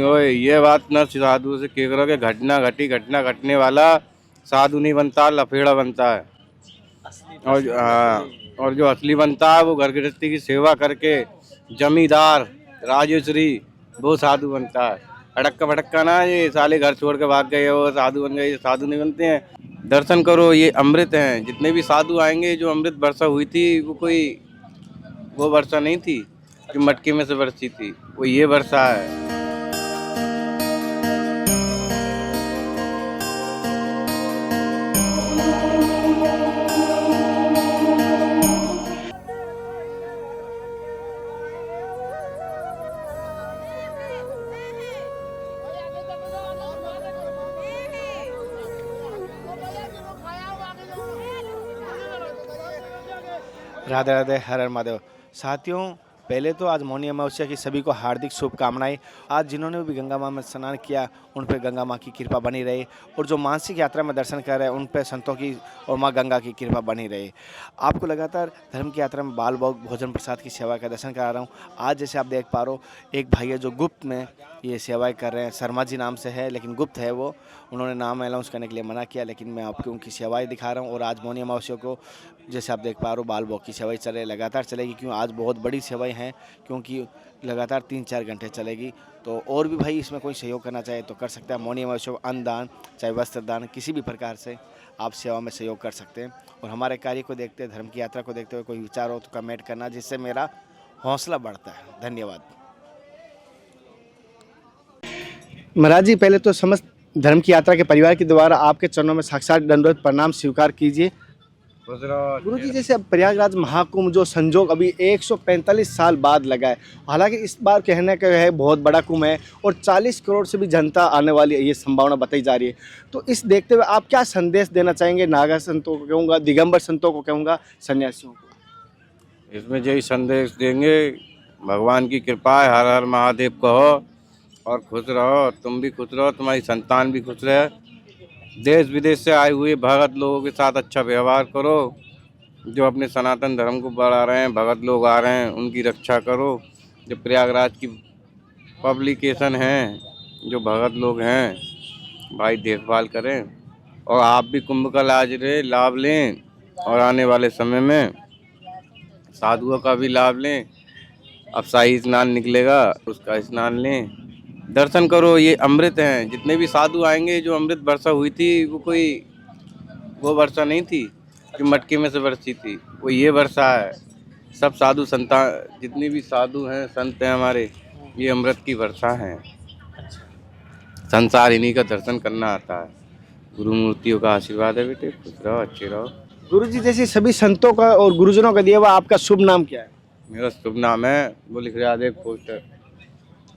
ओए ये बात न साधु से कह करो कि घटना घटने वाला साधु नहीं बनता, लफेड़ा बनता है। और हाँ, और जो असली बनता है वो घर गृहस्थी की सेवा करके जमींदार राजेश्वरी वो साधु बनता है। अड़क्का भड़क्का ना ये साले घर छोड़ के भाग गए वो साधु बन गए, ये साधु नहीं बनते हैं। दर्शन करो, ये अमृत हैं। जितने भी साधु आएंगे, जो अमृत वर्षा हुई थी वो कोई वो वर्षा नहीं थी जो मटके में से बरसी थी, वो ये वर्षा है। राधे राधे, हर हर महादेव। साथियों, पहले तो आज मौनी अमावस्या की सभी को हार्दिक शुभकामनाएं। आज जिन्होंने भी गंगा माँ में स्नान किया उन पर गंगा माँ की कृपा बनी रहे, और जो मानसिक यात्रा में दर्शन कर रहे हैं उन पर संतों की और माँ गंगा की कृपा बनी रहे। आपको लगातार धर्म की यात्रा में बाल भोजन प्रसाद की सेवा का दर्शन करा रहा हूँ। आज जैसे आप देख पा रहे हो, एक भाई है जो गुप्त में ये सेवाएं कर रहे हैं। शर्मा जी नाम से है, लेकिन गुप्त है वो। उन्होंने नाम अनाउंस करने के लिए मना किया, लेकिन मैं आपको उनकी सेवाएं दिखा रहा हूँ। और आज मौनी अमावस्या को जैसे आप देख पा रहे हो, बाल भोग की सेवाएं चल रही, लगातार चलेगी। क्यों आज बहुत बड़ी सेवाएं हैं, क्योंकि लगातार 3-4 घंटे चलेगी। तो और भी भाई इसमें कोई सहयोग करना चाहे तो कर सकता है। मौनी अमावस्या को अन्नदान, चाहे वस्त्र दान, किसी भी प्रकार से आप सेवा में सहयोग कर सकते हैं। और हमारे कार्य को देखते, धर्म की यात्रा को देखते हुए कोई विचार हो तो कमेंट करना, जिससे मेरा हौसला बढ़ता है। धन्यवाद। महाराज जी, पहले तो समस्त धर्म की यात्रा के परिवार के द्वारा आपके चरणों में साक्षात दंडवत प्रणाम स्वीकार कीजिए। गुरु जी, जैसे अब प्रयागराज महाकुंभ जो संजोग अभी 145 साल बाद लगा है, हालांकि इस बार कहने का है बहुत बड़ा कुंभ है और 40 करोड़ से भी जनता आने वाली है, ये संभावना बताई जा रही है। तो इस देखते हुए आप क्या संदेश देना चाहेंगे नागा संतों को कहूँगा, दिगंबर संतों को कहूँगा, सन्यासियों को? इसमें यही संदेश देंगे, भगवान की कृपा है, हर हर महादेव कहो और खुश रहो। तुम भी खुश रहो, तुम्हारी संतान भी खुश रहे। देश विदेश से आए हुए भगत लोगों के साथ अच्छा व्यवहार करो। जो अपने सनातन धर्म को बढ़ा रहे हैं, भगत लोग आ रहे हैं, उनकी रक्षा करो। जो प्रयागराज की पब्लिकेशन हैं, जो भगत लोग हैं, भाई देखभाल करें। और आप भी कुंभ का लाभ लें, और आने वाले समय में साधुओं का भी लाभ लें। अब शाही स्नान निकलेगा, उसका स्नान लें, दर्शन करो, ये अमृत हैं। जितने भी साधु आएंगे, जो अमृत वर्षा हुई थी वो कोई वो वर्षा नहीं थी जो मटके में से बरसी थी, वो ये वर्षा है। सब साधु संतान, जितने भी साधु हैं, संत हैं हमारे, ये अमृत की वर्षा हैं। संसार इन्हीं का दर्शन करना आता है। गुरु मूर्तियों का आशीर्वाद है बेटे, खुश रहो, अच्छे रहो। गुरु जी, जैसे सभी संतों का और गुरुजनों का दिया हुआ आपका शुभ नाम क्या है? मेरा शुभ नाम है, वो लिख रहा है पोस्टर,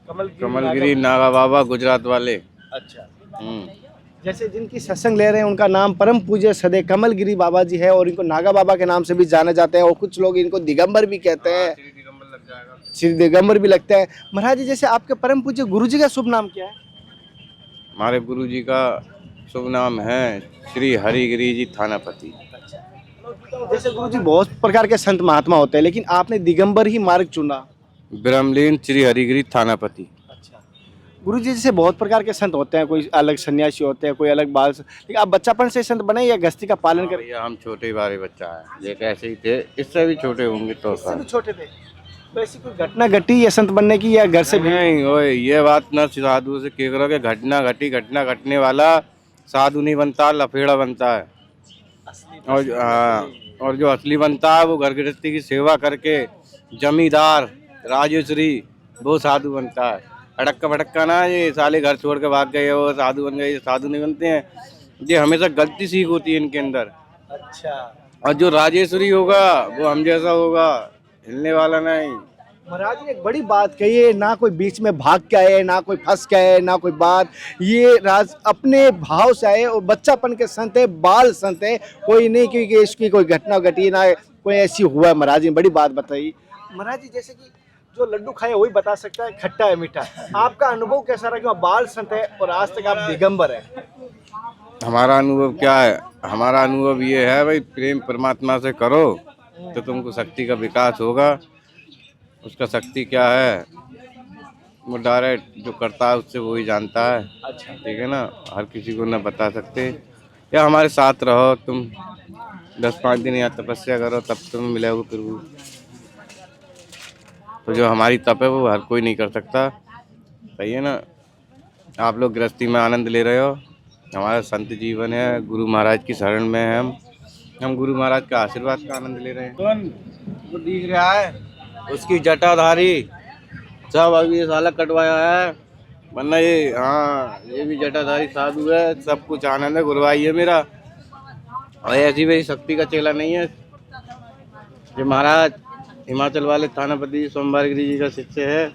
कमलगिरी नागा बाबा, गुजरात वाले। अच्छा। हम्म। जैसे जिनकी सत्संग ले रहे हैं उनका नाम परम पूज्य सदैव कमलगिरी बाबा जी है, और इनको नागा बाबा के नाम से भी जाने जाते हैं, और कुछ लोग इनको दिगंबर भी कहते हैं, श्री दिगंबर भी लगता है। महाराज जी, जैसे आपके परम पूज्य गुरु जी का शुभ नाम क्या है? हमारे गुरु जी का शुभ नाम है श्री हरिगिरी जी थानापति। जैसे गुरु जी बहुत प्रकार के संत महात्मा होते हैं, लेकिन आपने दिगंबर ही मार्ग चुना। ब्रह्मलीन श्री हरिगिरी थानापति। अच्छा। गुरु जी, जैसे बहुत प्रकार के संत होते हैं, कोई अलग सन्यासी होते हैं, कोई अलग बाल, लेकिन आप बच्चापन से संत बने या गृहस्थी का पालन करें? भैया हम छोटे बारे बच्चा है, ये कैसे ही थे, इससे भी छोटे होंगे तो इससे भी छोटे थे। तो ऐसी कोई घटना घटी या संत बनने की, या घर से भी? नहीं, ओए ये बात न साधु से कह करो कि घटना घटने वाला साधु नहीं बनता, लफेड़ा बनता है। और हाँ, और जो असली बनता है वो घर गृहस्थी की सेवा करके जमींदार राजेश्वरी वो साधु बनता है। अड़क्का भड़क्का ना ये साले घर छोड़ के भाग गए वो साधु बन गए, ये साधु नहीं बनते हैं। ये हमेशा गलती सीख होती है इनके अंदर। अच्छा। और जो राजेश्वरी होगा वो हम जैसा होगा, हिलने वाला नहीं। महाराज जी, एक बड़ी बात कही है, ना कोई बीच में भाग के आए, ना कोई फंस के आए, ना कोई बात, ये राज अपने भाव से आए, और बच्चापन के संत है, बाल संत है, कोई नहीं क्योंकि इसकी कोई घटना घटी ना कोई ऐसी हुआ है। महाराज जी बड़ी बात बताई। महाराज जी, जैसे कि जो लड्डू खाए वही बता सकता है खट्टा है मीठा, आपका अनुभव कैसा रहा? क्यों बाल संत है और आज तक आप दिगंबर है? हमारा अनुभव क्या है? हमारा अनुभव ये है भाई, प्रेम परमात्मा से करो तो तुमको शक्ति का विकास होगा। उसका शक्ति क्या है? वो डायरेक्ट जो करता है उससे वही जानता है। अच्छा। ठीक है ना, हर किसी को ना बता सकते। या हमारे साथ रहो तुम 10-5 दिन यहाँ तपस्या करो तब तुम्हें मिलेगा प्रभु। तो जो हमारी तप है वो हर कोई नहीं कर सकता। सही है ना। आप लोग गृहस्थी में आनंद ले रहे हो, हमारा संत जीवन है, गुरु महाराज की शरण में है। हम गुरु महाराज का आशीर्वाद का आनंद ले रहे हैं। कौन वो दिख रहा है उसकी जटाधारी सब अभी ये साला कटवाया है, वरना ये हाँ ये भी जटाधारी साधु है। सब कुछ आनंद है, गुरुभाई है मेरा। और ऐसी वही शक्ति का चेला नहीं है। ये महाराज हिमाचल वाले थानापति सोमवार गिरी जी का शिष्य है।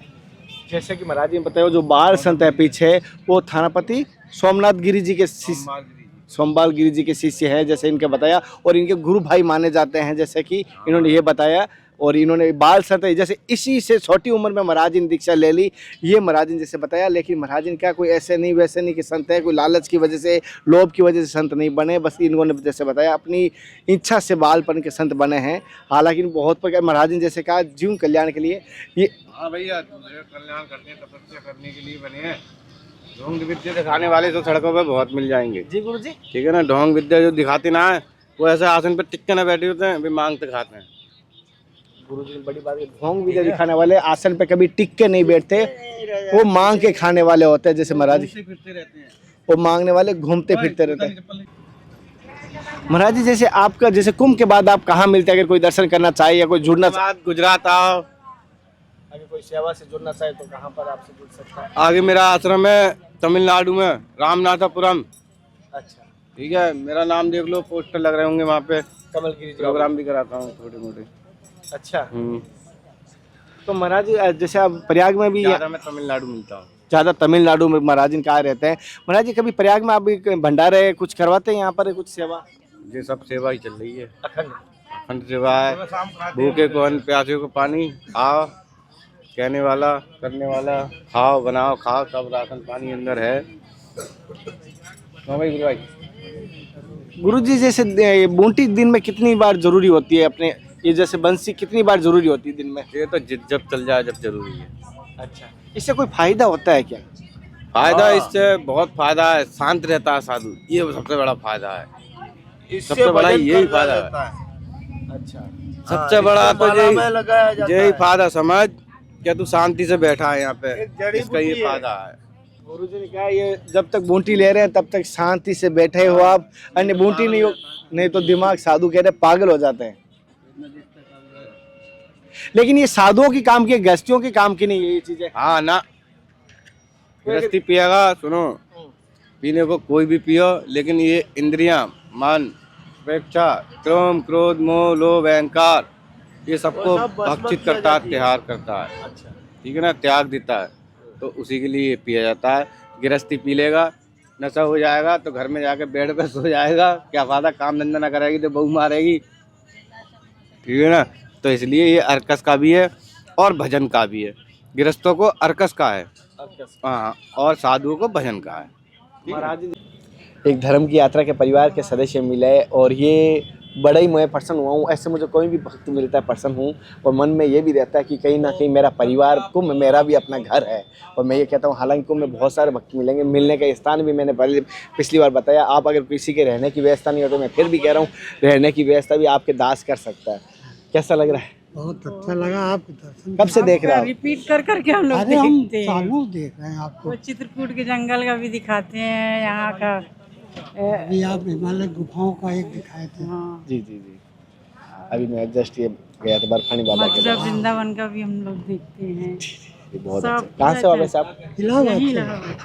जैसे कि महाराज जी ने बताया जो बाल संत है पीछे वो थानापति सोमनाथ गिरी जी के शिष्य, सोमबाल गिरी जी के शिष्य है जैसे इनके बताया, और इनके गुरु भाई माने जाते हैं जैसे कि इन्होंने ये बताया। और इन्होंने बाल संत जैसे इसी से छोटी उम्र में महाराज जी ने दीक्षा ले ली, ये महाराज जी ने जैसे बताया। लेकिन महाराज जी ने क्या कोई ऐसे नहीं वैसे नहीं कि संत है, कोई लालच की वजह से लोभ की वजह से संत नहीं बने, बस इन्होंने जैसे बताया अपनी इच्छा से बालपन के संत बने हैं। हालांकि बहुत प्रकार महाराज जी ने जैसे कहा जीव कल्याण के लिए ये हाँ भैया कल्याण करते हैं, तपस्या करने के लिए बने हैं। ढोंग विद्या दिखाने वाले तो सड़कों पे बहुत मिल जाएंगे। जी गुरु जी। ठीक है ना, ढोंग विद्या जो दिखाते ना है वो ऐसे आसन पे टिक के ना बैठे होते हैं, वे मांगते खाते हैं। गुरु जी ने बड़ी बात है, ढोंग विद्या दिखाने वाले आसन पे कभी टिक के नहीं बैठते, वो मांग के खाने वाले होते हैं। जैसे महाराज जी फिरते रहते हैं, वो मांगने वाले घूमते फिरते रहते हैं। महाराज जी जैसे आपका जैसे कुंभ के बाद आप कहाँ मिलते हैं, अगर कोई दर्शन करना चाहे या कोई जुड़ना चाहे, गुजरात आओ, अगर कोई सेवा से जुड़ना चाहे तो कहाँ पर आपसे जुड़ सकता है? आगे मेरा आश्रम है तमिलनाडु में, रामनाथपुरम। अच्छा। ठीक है, मेरा नाम देख लो, पोस्टर लग रहे होंगे वहाँ पे। कमलगिरी जी प्रोग्राम भी कराता हूँ छोटे मोटे। अच्छा। तो महाराज जी जैसे आप प्रयाग में भी ज़्यादा मैं तमिलनाडु मिलता हूँ। ज़्यादा तमिलनाडु में महाराज जी कहाँ रहते हैं? महाराज जी कभी प्रयाग में आप भी भंडारे कुछ करवाते हैं यहाँ पर कुछ सेवा? ये सब सेवा ही चल रही है, अखंड अखंड सेवा है। भूखे को अन्न, प्यासे को पानी, आओ कहने वाला करने वाला, खाओ बनाओ खाओ, सब राशन पानी अंदर है। हाँ भाई गुरु भाई। गुरु जी जैसे बूंटी दिन में कितनी बार जरूरी होती है अपने, ये जैसे बंसी कितनी बार जरूरी होती है दिन में? ये तो जब चल जाए जब जरूरी है। अच्छा। इससे कोई फायदा होता है क्या? फायदा इससे बहुत फायदा है, शांत रहता है साधु, ये सबसे बड़ा फायदा है। सबसे बड़ा यही फायदा है। अच्छा। सबसे बड़ा तो यही फायदा समझ, क्या तू शांति से बैठा है यहाँ पे, इसका ये फायदा है। गुरु जी ने कहा ये जब तक बूंटी ले रहे हैं तब तक शांति से बैठे हो आप, अन्य बूंटी नहीं हो नहीं तो दिमाग साधु कह रहे पागल हो जाते हैं। लेकिन ये साधुओं की काम की, गृहस्थियों की काम की नहीं है ये चीजें। हाँ ना, गृहस्थी पिएगा, सुनो पीने को कोई भी पियो, लेकिन ये इंद्रियां, मन, अपेक्षा, क्रोध, क्रोध, मोह, लोभ, अहंकार, ये सबको भक्षित करता है, त्याग करता है। अच्छा। ठीक है ना, त्याग देता है, तो उसी के लिए पिया जाता है। गृहस्थी पी लेगा, नशा हो जाएगा तो घर में जाके बेड पे सो जाएगा, क्या फायदा, काम धंधा ना करेगी तो बहू मारेगी। ठीक है ना, तो इसलिए ये अर्कस का भी है और भजन का भी है। गृहस्थों को अर्कस का है, हाँ, और साधुओं को भजन का है। महाराज जी एक धर्म की यात्रा के परिवार के सदस्य मिले और ये बड़ा ही मैं प्रसन्न हुआ हूँ। ऐसे मुझे कोई भी भक्त मिलता है प्रसन्न हूँ, और मन में ये भी रहता है कि कहीं ना कहीं मेरा परिवार कुंभ मेरा भी अपना घर है। और मैं ये कहता हूँ हालांकि कुंभ में बहुत सारे भक्त मिलेंगे, मिलने का स्थान भी मैंने पिछली बार बताया। आप अगर किसी के रहने की व्यवस्था नहीं हो तो मैं फिर भी कह रहा हूँ रहने की व्यवस्था भी आपके दास कर सकता है। कैसा लग रहा है? बहुत अच्छा लगा आपके दर्शन। कब से देख रहे हो? रिपीट कर करके हम लोग अरे हम देखते हैं। सालों देख रहे हैं आपको। वो चित्रकूट के जंगल का भी दिखाते हैं, यहाँ का अभी आप हिमालय गुफाओं का एक दिखाए थे। हाँ, जी जी जी। अभी मैं जस्ट ये गया था बर्फानी बाबा के मथुरा पास। वृंदावन का भी हम लोग देखते हैं। ये बहुत सब अच्छा। कहाँ से हो वैसे आप? इलाहाबाद यही से। इलाहाबाद।